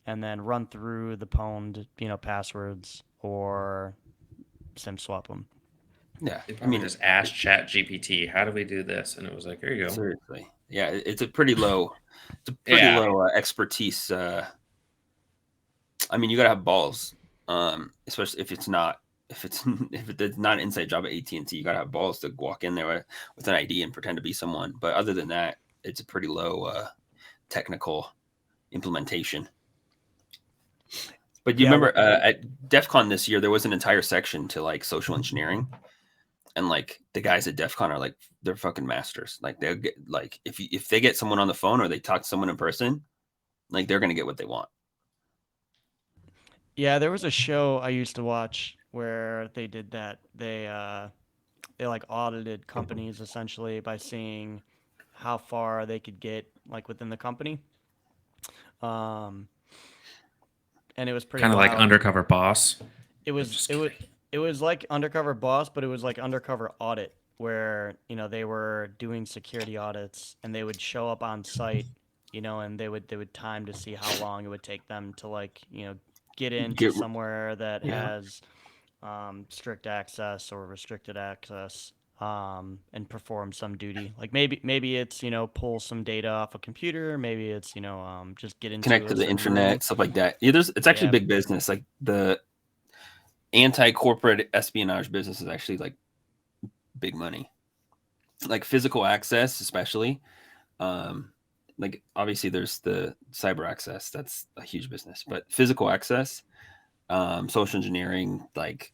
and then run through the pwned passwords or SIM swap them. Yeah, I mean, just ask Chat GPT, how do we do this? And it was like, here you go. Seriously, yeah, it's a pretty low, low expertise. I mean, you gotta have balls, especially if it's not if it's not an inside job at AT&T. You gotta have balls to walk in there with an ID and pretend to be someone. But other than that, it's a pretty low technical implementation. But you remember at DEF CON this year, there was an entire section to like social engineering. And like the guys at DEF CON are like, they're fucking masters. Like they'll get like if they get someone on the phone or they talk to someone in person, like they're gonna get what they want. Yeah, there was a show I used to watch where they did that. They like audited companies essentially by seeing how far they could get like within the company. And it was pretty kind of like wild. Undercover Boss. It was like Undercover Boss, but it was like Undercover Audit, where they were doing security audits and they would show up on site, and they would time to see how long it would take them to like get into somewhere that has strict access or restricted access, and perform some duty. Like maybe it's pull some data off a computer, maybe it's just get into connect to the internet, room. stuff like that. Yeah, it's actually big business. Like the anti-corporate espionage business is actually like big money. Like physical access, especially. Like obviously there's the cyber access, that's a huge business, but physical access, social engineering, like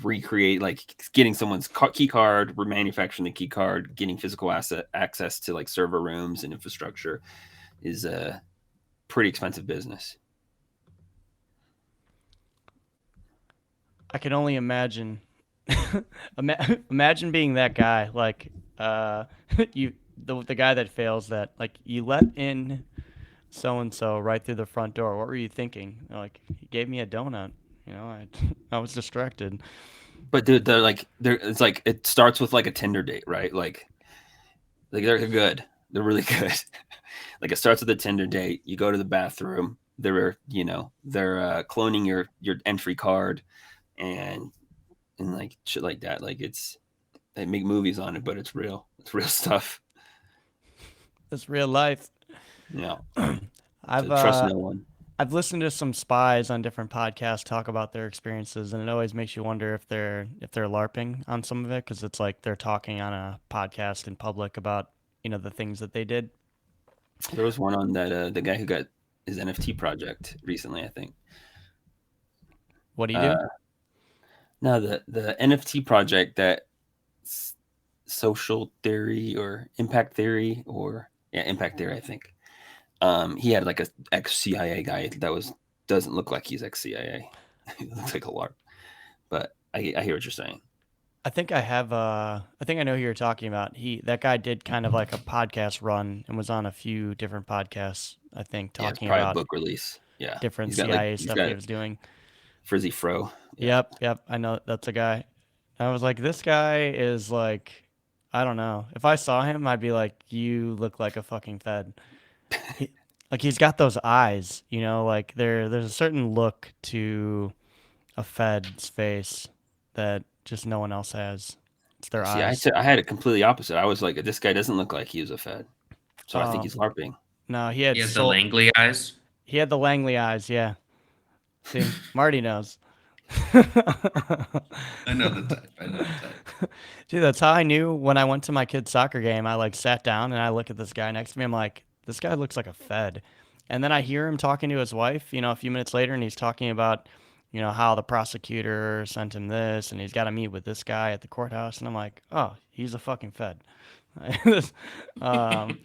recreate, like getting someone's key card, remanufacturing the key card, getting physical access to like server rooms and infrastructure is a pretty expensive business. I can only imagine. Imagine being that guy, like the guy that fails that. Like you let in so and so right through the front door. What were you thinking? Like he gave me a donut. I was distracted. But dude, it's like it starts with like a Tinder date, right? Like they're good. They're really good. Like it starts with a Tinder date. You go to the bathroom. They're cloning your entry card. and like shit like that. Like they make movies on it, but it's real. It's real stuff. It's real life. Yeah. I've So trust no one. I've listened to some spies on different podcasts talk about their experiences, and it always makes you wonder if they're LARPing on some of it, because it's like they're talking on a podcast in public about the things that they did. There was one on that the guy who got his NFT project recently, I think. What do you do? Uh, no, the NFT project that social theory or impact theory or impact theory, I think. He had like a ex CIA guy that doesn't look like he's ex CIA. He looks like a LARP. But I hear what you're saying. I think I know who you're talking about. That guy did kind of like a podcast run and was on a few different podcasts, I think, Yeah, it's talking probably a about book release. Yeah, different CIA he's stuff got he was doing. frizzy fro. Yeah. Yep, I know that's a guy. I was like, this guy is like, I don't know. If I saw him, I'd be like, you look like a fucking Fed. He, like he's got those eyes, like there's a certain look to a Fed's face that just no one else has. It's their See, eyes. I had it completely opposite. I was like, this guy doesn't look like he was a Fed, so I think Oh, he's LARPing. no, He had the Langley eyes. he had the Langley eyes, yeah. See, Marty knows. I know the type. I know the type. Dude, that's how I knew when I went to my kid's soccer game. I like sat down and I look at this guy next to me. I'm like, this guy looks like a Fed. And then I hear him talking to his wife, a few minutes later, and he's talking about, how the prosecutor sent him this and he's got to meet with this guy at the courthouse. And I'm like, oh, he's a fucking Fed. um,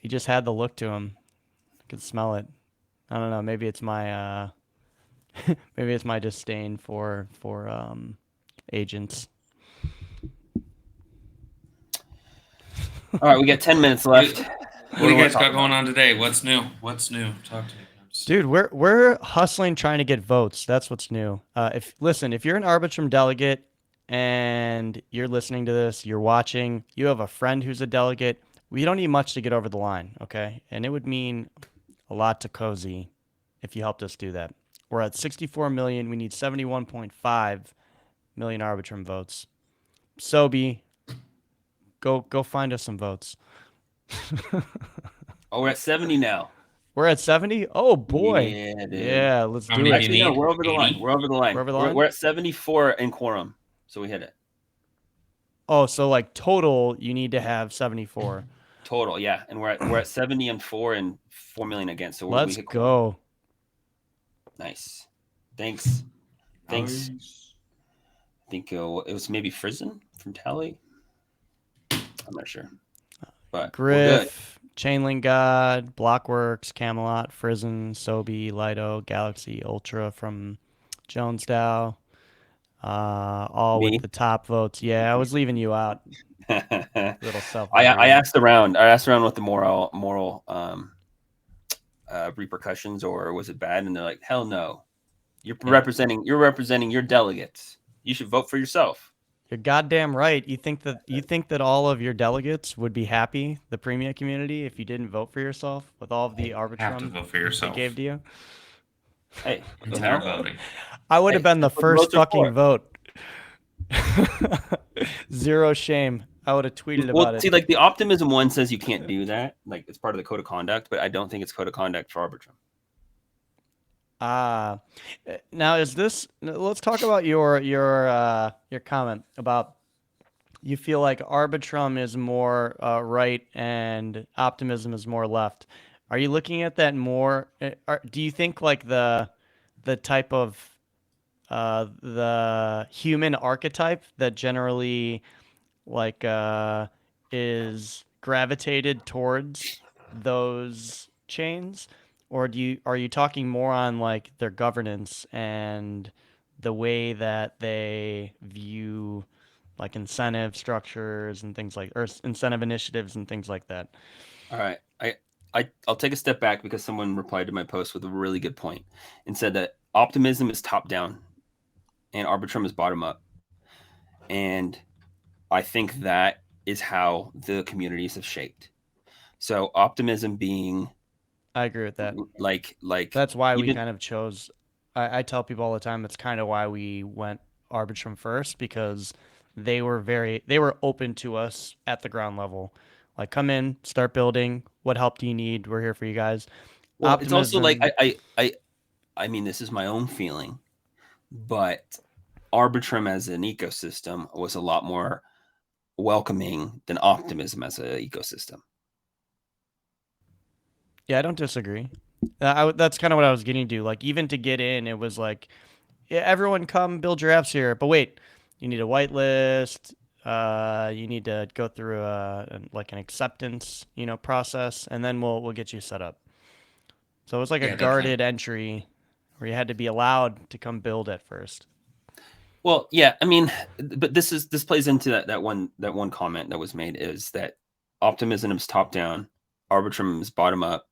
he just had the look to him. I could smell it. I don't know. Maybe it's my maybe it's my disdain for agents. All right, we got 10 minutes left. What do you guys got going on today? What's new? What's new? Talk to me. Dude, we're hustling trying to get votes. That's what's new. If you're an Arbitrum delegate and you're listening to this, you're watching, you have a friend who's a delegate, we don't need much to get over the line, okay? And it would mean a lot to Cozy if you helped us do that. We're at 64 million. We need 71.5 million Arbitrum votes. Sobi, go find us some votes. Oh, we're at 70 now. We're at 70? Oh, boy. Yeah, dude. Yeah, let's How do many it. do you Actually, no, need? we're over the 80? line. We're over the line. We're over the line? We're at 74 in quorum, so we hit it. Oh, so like total, you need to have 74. Total, yeah. And we're at 70 and 4 million against. So Let's we hit go. Nice. Thanks. Nice. I think it was maybe Frizen from Tally. I'm not sure. But we're good. Griff, Chainlink God, Blockworks, Camelot, Frizen, Sobi, Lido, Galaxy, Ultra from Jonesdow. All Me? with the top votes. Yeah, I was leaving you out. Little self. I asked around. I asked around what the moral repercussions, or was it bad? And they're like, hell no. You're representing your delegates. You should vote for yourself. You're goddamn right. You think that all of your delegates would be happy, the Premium community, if you didn't vote for yourself with all of the Have to Arbitrum vote for they yourself. gave to you? Hey, Consider voting. I would have been the that's what first votes are fucking for. vote. Zero shame. I would have tweeted about Well, it. see, like the optimism one says you can't do that. Like it's part of the code of conduct, but I don't think it's code of conduct for Arbitrum. Now is this? Let's talk about your comment about you feel like Arbitrum is more right and optimism is more left. Are you looking at that more? Do you think like the type of the human archetype that generally like is gravitated towards those chains, or are you talking more on like their governance and the way that they view like incentive structures and things like, or incentive initiatives and things like that? All right. I'll take a step back because someone replied to my post with a really good point and said that optimism is top down and Arbitrum is bottom up. And I think that is how the communities have shaped. So optimism being I agree with that. like That's why we even- kind of chose I tell people all the time that's kind of why we went Arbitrum first, because they were open to us at the ground level. Like, come in, start building. What help do you need? We're here for you guys. Well, it's also like Optimism. I mean, this is my own feeling, but Arbitrum as an ecosystem was a lot more welcoming than Optimism as an ecosystem. Yeah, I don't disagree. That's kind of what I was getting to. Like, even to get in, it was like, yeah, everyone come build your apps here. But wait, you need a whitelist. You need to go through like an acceptance, process, and then we'll get you set up. So it was like a Yeah, definitely. guarded entry where you had to be allowed to come build at first. Well, yeah, I mean, but this plays into that one comment that was made, is that Optimism is top down, Arbitrum is bottom up.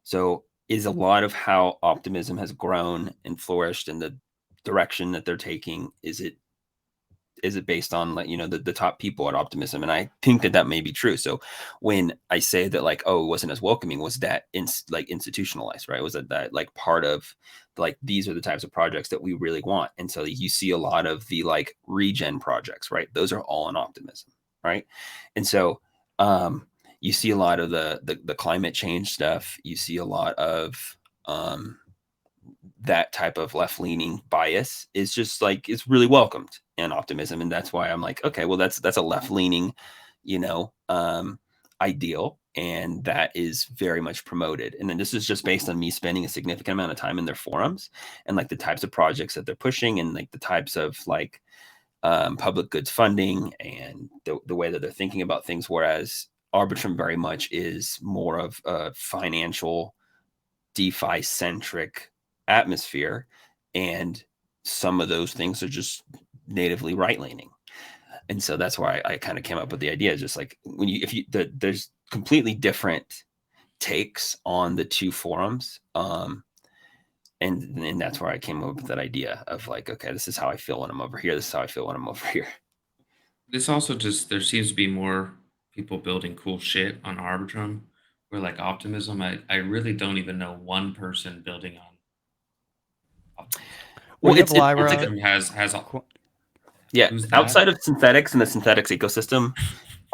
So is a lot of how Optimism has grown and flourished in the direction that they're taking, is it based on, like, the top people at Optimism? And I think that may be true. So when I say that, like, oh, it wasn't as welcoming, was that like institutionalized, right? Was that like part of, like, these are the types of projects that we really want? And so you see a lot of the, like, regen projects, right? Those are all in Optimism, right? And so you see a lot of the climate change stuff. You see a lot of that type of left-leaning bias is just, like, it's really welcomed in Optimism. And that's why I'm like, okay, well, that's a left-leaning, ideal, and that is very much promoted. And then this is just based on me spending a significant amount of time in their forums, and, like, the types of projects that they're pushing, and, like, the types of, like, public goods funding, and the way that they're thinking about things. Whereas Arbitrum very much is more of a financial, DeFi centric atmosphere, and some of those things are just natively right leaning. And so that's why I kind of came up with the idea, just like, there's completely different takes on the two forums. And that's where I came up with that idea of, like, okay, this is how I feel when I'm over here. This is how I feel when I'm over here. This also just there seems to be more people building cool shit on Arbitrum. Where like Optimism, I really don't even know one person building on Optimism. Well, Well, you have it's like, Lyra. Arbitrum has yeah, who's that? outside of Synthetics and the Synthetics ecosystem,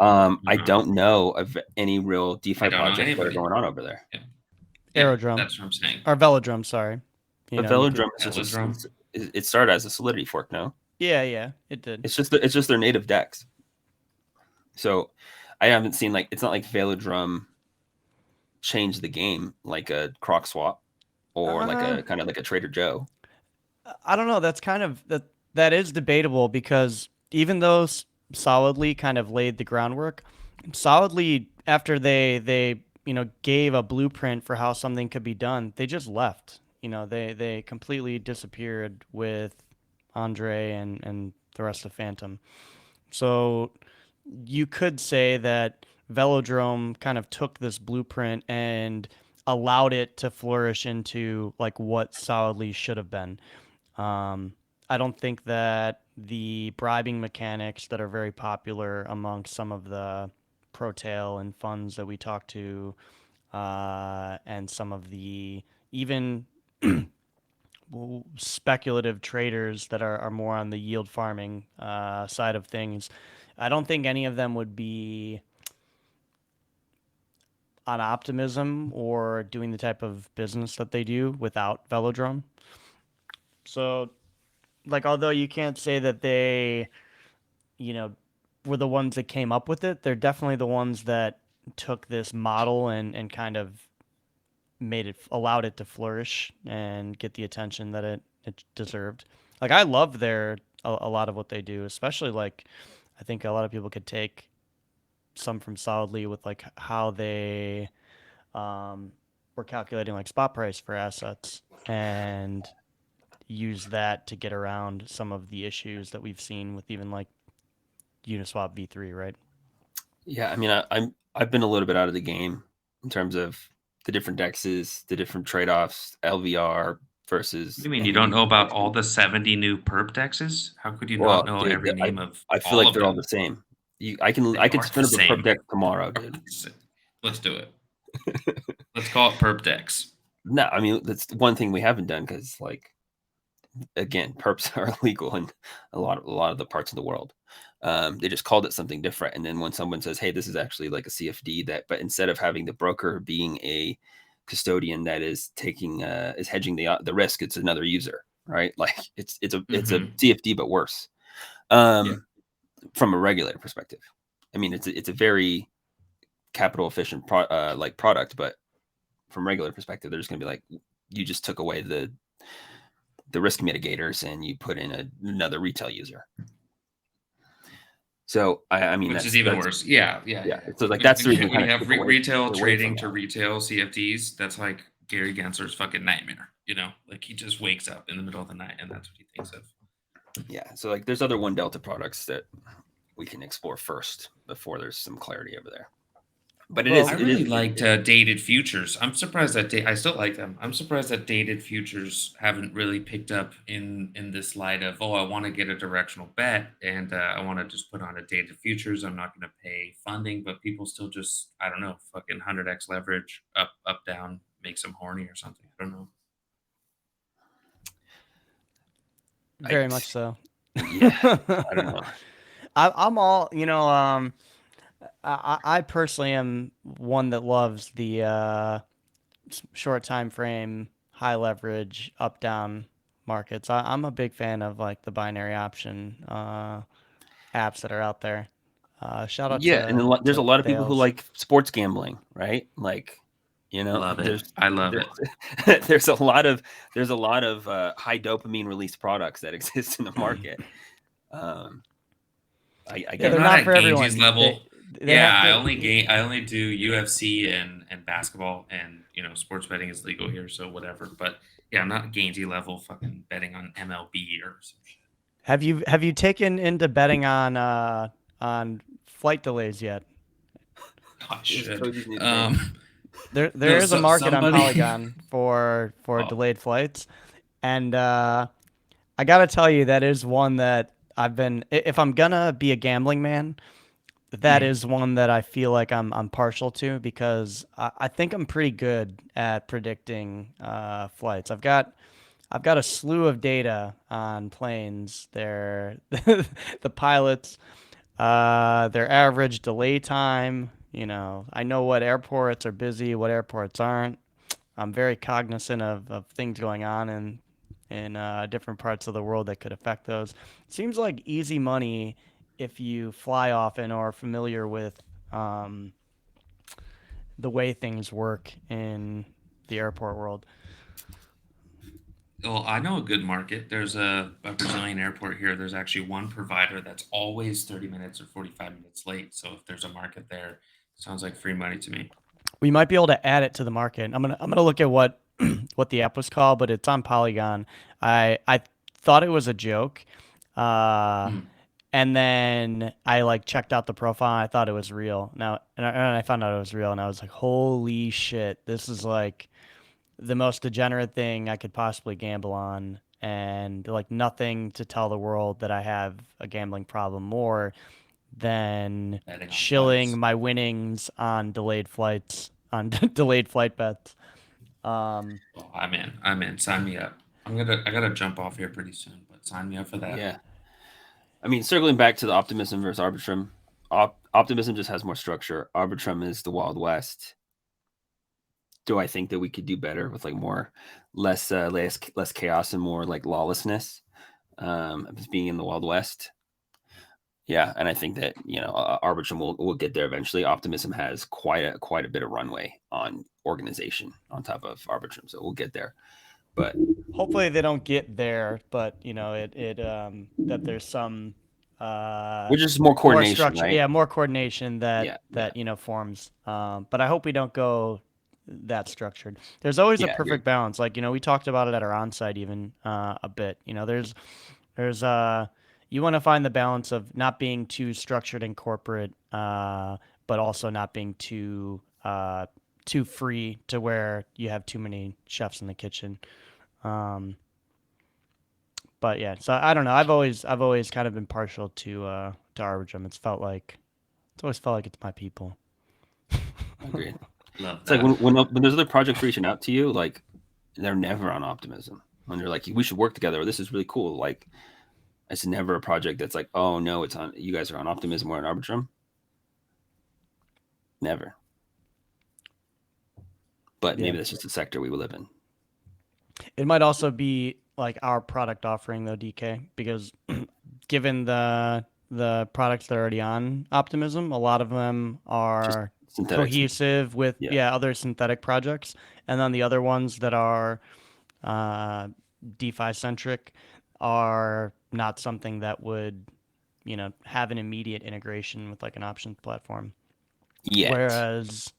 I No, don't know of any real I DeFi don't know projects that are anybody. going on over there. Yeah, yeah, Aerodrome that's what I'm saying. or Velodrome, sorry. A You could. Velodrome is just Velodrome. it started as a Solidity fork. No, Yeah, it did. it's just their native decks. So I haven't seen, like, it's not like Velodrome changed the game like a Croc Swap, or like Uh, a kind of like a Trader Joe. I don't know. That's kind of that is debatable, because even though Solidly kind of laid the groundwork, Solidly, after they gave a blueprint for how something could be done, they just left. They completely disappeared with Andre and the rest of Phantom. So you could say that Velodrome kind of took this blueprint and allowed it to flourish into like what Solidly should have been. I don't think that the bribing mechanics that are very popular among some of the pro-tail and funds that we talk to, and some of the even speculative traders that are more on the yield farming side of things, I don't think any of them would be on Optimism or doing the type of business that they do without Velodrome. So, like, although you can't say that they, you know, were the ones that came up with it, they're definitely the ones that took this model and kind of allowed it to flourish and get the attention that it deserved. Like, I love a lot of what they do, especially like I think a lot of people could take some from Solidly with like how they were calculating like spot price for assets and use that to get around some of the issues that we've seen with even like Uniswap v3, right? Yeah, I mean, I've been a little bit out of the game in terms of the different dexes, the different trade-offs, LVR What do versus you mean you don't any know about dex. all the 70 new perp dexes? How could you not Well, know dude, every name of I feel all like of they're all them? the same. They I could are the spin up a perp same. deck tomorrow, dude. Let's do it. Let's call it perp dex. No, I mean, that's one thing we haven't done, because, like, again, perps are illegal in a lot of the parts of the world. They just called it something different. And then when someone says, hey, this is actually like a CFD, but instead of having the broker being a custodian that is taking is hedging the risk, it's another user, right? Like it's a CFD but worse. From a regulator perspective, I mean, it's a very capital efficient product, but from regulator perspective, they're just gonna be like, you just took away the risk mitigators and you put in another retail user. So I mean, which is even worse. Yeah. So like that's the reason when you have retail away trading from to that. retail CFDs. That's like Gary Gensler's fucking nightmare. Like he just wakes up in the middle of the night and that's what he thinks of. Yeah. So like there's other 1Delta products that we can explore first before there's some clarity over there. But I really liked dated futures. I'm surprised that I still like them. I'm surprised that dated futures haven't really picked up in this light of, I want to get a directional bet and I want to just put on a dated futures. I'm not going to pay funding, but people still just, I don't know, fucking 100x leverage up down makes them horny or something. I don't know. Very much so. Yeah, I don't know. I'm all, I personally am one that loves the short time frame, high leverage, up down markets. I'm a big fan of like the binary option apps that are out there. Shout out to and there's a lot of people who Thales. like sports gambling, right? Like, Love it. I love it. There's a lot of high dopamine release products that exist in the market. I Yeah, get they're not not at for everyone. Gainsy's level. They have to- I only do UFC and basketball, and sports betting is legal here, so whatever. But yeah, I'm not Gainsy level fucking betting on MLB or some shit. Have you taken into betting on flight delays yet? I should. There No, is a market on somebody- Polygon for delayed flights, and I gotta tell you that is one that I've been. If I'm gonna be a gambling man, that is one that I feel like I'm partial to because I think I'm pretty good at predicting flights. I've got a slew of data on planes, the pilots, their average delay time. I know what airports are busy, what airports aren't. I'm very cognizant of things going on in different parts of the world that could affect those. Seems like easy money if you fly often or are familiar with the way things work in the airport world. Well, I know a good market. There's a Brazilian airport here. There's actually one provider that's always 30 minutes or 45 minutes late. So if there's a market there, sounds like free money to me. We might be able to add it to the market. I'm gonna look at what the app was called, but it's on Polygon. I thought it was a joke, and then I like checked out the profile. And I thought it was real. Now, and I found out it was real, and I was like, holy shit, this is like the most degenerate thing I could possibly gamble on, and like nothing to tell the world that I have a gambling problem more than shilling flights. my winnings on delayed flights, on delayed flight bets. I'm in. Sign me up. I gotta jump off here pretty soon, but sign me up for that. Yeah. I mean, circling back to the Optimism versus Arbitrum, Optimism just has more structure. Arbitrum is the Wild West. Do I think that we could do better with like less chaos and more like lawlessness, being in the Wild West? Yeah, and I think that Arbitrum will get there eventually. Optimism has quite a bit of runway on organization on top of Arbitrum, so we'll get there. But hopefully they don't get there, but that there's some which is more coordination, right? Yeah, more coordination that forms. But I hope we don't go that structured. There's always a perfect balance. Like, we talked about it at our onsite even a bit. There's you want to find the balance of not being too structured and corporate, but also not being too free to where you have too many chefs in the kitchen. But yeah, so I don't know. I've always kind of been partial to Arbitrum. It's always felt like it's my people. Agreed. Love it's that. like when there's other projects reaching out to you, like they're never on Optimism. when they're like, we should work together, or this is really cool. Like, it's never a project that's like, oh no, it's on, you guys are on Optimism or on Arbitrum. Never. But maybe that's just the sector we will live in. It might also be like our product offering though, DK, because given the products that are already on Optimism, a lot of them are cohesive with other synthetic projects, and then the other ones that are DeFi centric are not something that would, you know, have an immediate integration with like an options platform. Whereas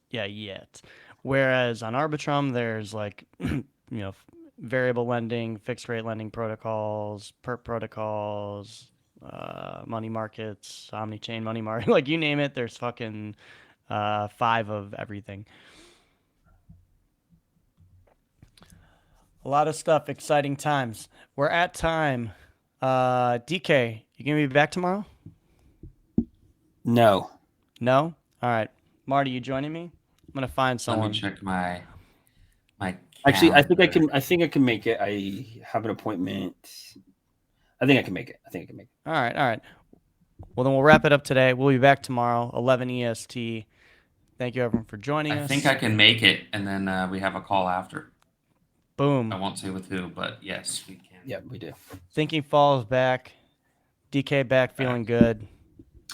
on Arbitrum, there's like, you know, variable lending, fixed rate lending protocols, perp protocols, money markets, omni-chain money market, like you name it, there's fucking 5 of everything. A lot of stuff, exciting times. We're at time. DK, you gonna be back tomorrow? No. No? All right. Marty, you joining me? I'm gonna find someone. Let me check my Actually, calendar. I think I can make it. I have an appointment. I think I can make it. All right. Well, then we'll wrap it up today. We'll be back tomorrow, 11 EST. Thank you, everyone, for joining us. I think I can make it, and then we have a call after. Boom. I won't say with who, but yes, we can. Yeah, we do. Thinking Falls back. DK back, feeling good.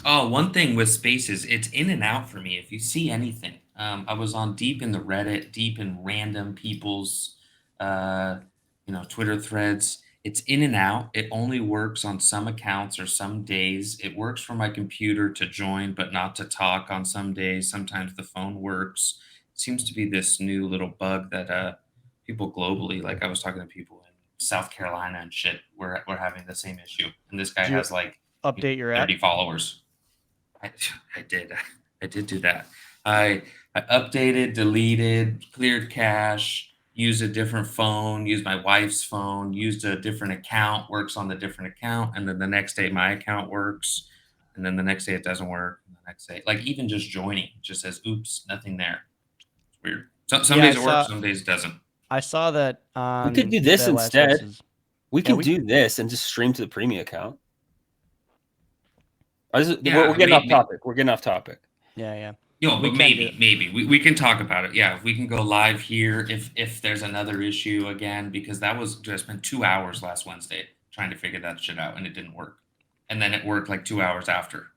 Oh, one thing with Spaces, it's in and out for me. If you see anything, I was on deep in the Reddit, deep in random people's, Twitter threads. It's in and out. It only works on some accounts or some days. It works for my computer to join, but not to talk on some days. Sometimes the phone works. It seems to be this new little bug that people globally, like I was talking to people in South Carolina and shit, we're having the same issue. And this guy has like update your 30 app? Followers. I did do that. I updated, deleted, cleared cache, used a different phone, used my wife's phone, used a different account, works on the different account, and then the next day my account works, and then the next day it doesn't work, and the next day, like even just joining, it just says, oops, nothing there. It's weird. Some days it works, some days it doesn't. I saw that on we could do this instead. We can do this and just stream to the premium account. We're getting off topic. We're getting off topic. Yeah. Yo, but maybe we can talk about it. Yeah, if we can go live here if there's another issue again, because that was just spent 2 hours last Wednesday trying to figure that shit out and it didn't work. And then it worked like 2 hours after.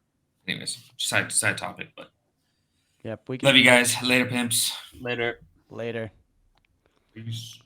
Anyways, side topic, but yep, we can. Love you guys. Later, pimps. Later. Later. Peace.